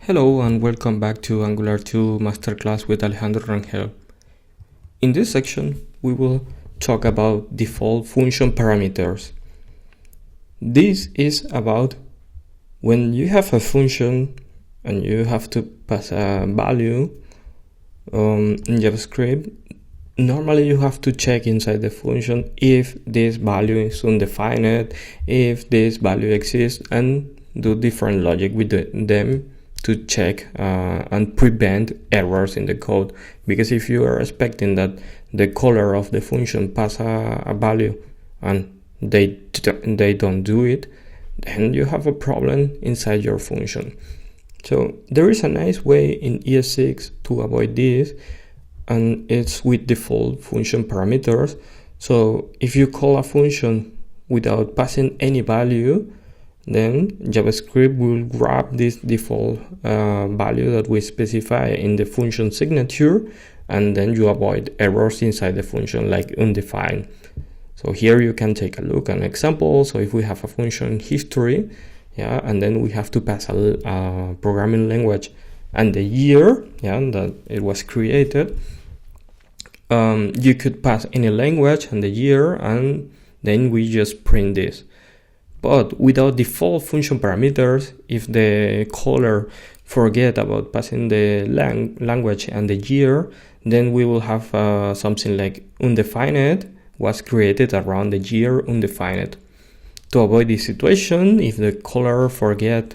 Hello and welcome back to Angular 2 Masterclass with Alejandro Rangel. In this section, we will talk about default function parameters. This is about when you have a function and you have to pass a value in JavaScript. Normally you have to check inside the function if this value is undefined, if this value exists, and do different logic with them to check and prevent errors in the code. Because if you are expecting that the caller of the function pass a value and they don't do it, then you have a problem inside your function. So there is a nice way in ES6 to avoid this, and it's with default function parameters. So if you call a function without passing any value, then JavaScript will grab this default value that we specify in the function signature, and then you avoid errors inside the function like undefined. So here you can take a look at an example. So if we have a function history, and then we have to pass a programming language and the year, that it was created, you could pass any language and the year, and then we just print this. But without default function parameters, if the caller forget about passing the language and the year, then we will have something like undefined was created around the year undefined. To avoid this situation, if the caller forget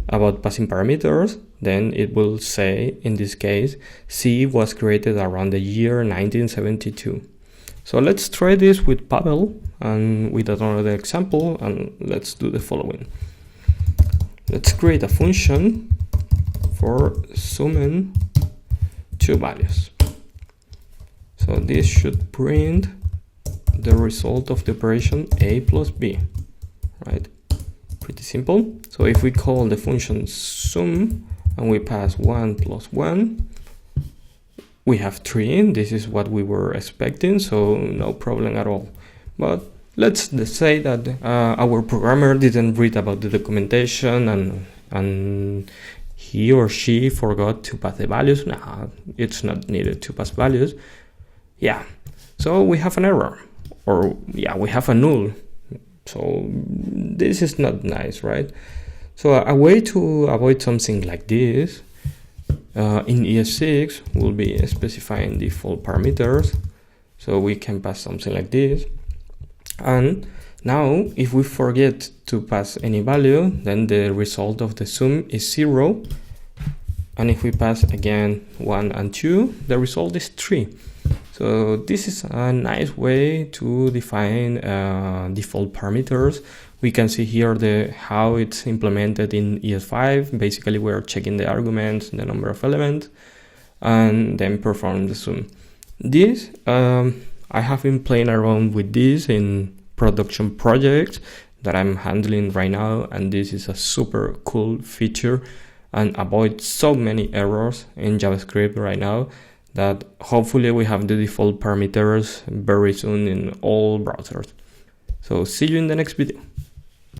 about passing parameters, then it will say, in this case, C was created around the year 1972. So let's try this with Pavel and with another example, and let's do the following. Let's create a function for summing two values. So this should print the result of the operation A plus B, right? Pretty simple. So if we call the function sum and we pass 1 plus 1, we have 3. This is what we were expecting, so no problem at all. But let's say that our programmer didn't read about the documentation and he or she forgot to pass the values. Nah, it's not needed to pass values. So we have an error, or we have a null. So this is not nice, right? So a way to avoid something like this in ES6 will be specifying default parameters. So we can pass something like this. And now if we forget to pass any value, then the result of the sum is 0. And if we pass again 1 and 2, the result is 3. So this is a nice way to define default parameters. We can see here how it's implemented in ES5. Basically, we're checking the arguments, the number of elements, and then perform the sum. This, I have been playing around with this in production projects that I'm handling right now, and this is a super cool feature and avoids so many errors in JavaScript right now that hopefully we have the default parameters very soon in all browsers. So see you in the next video.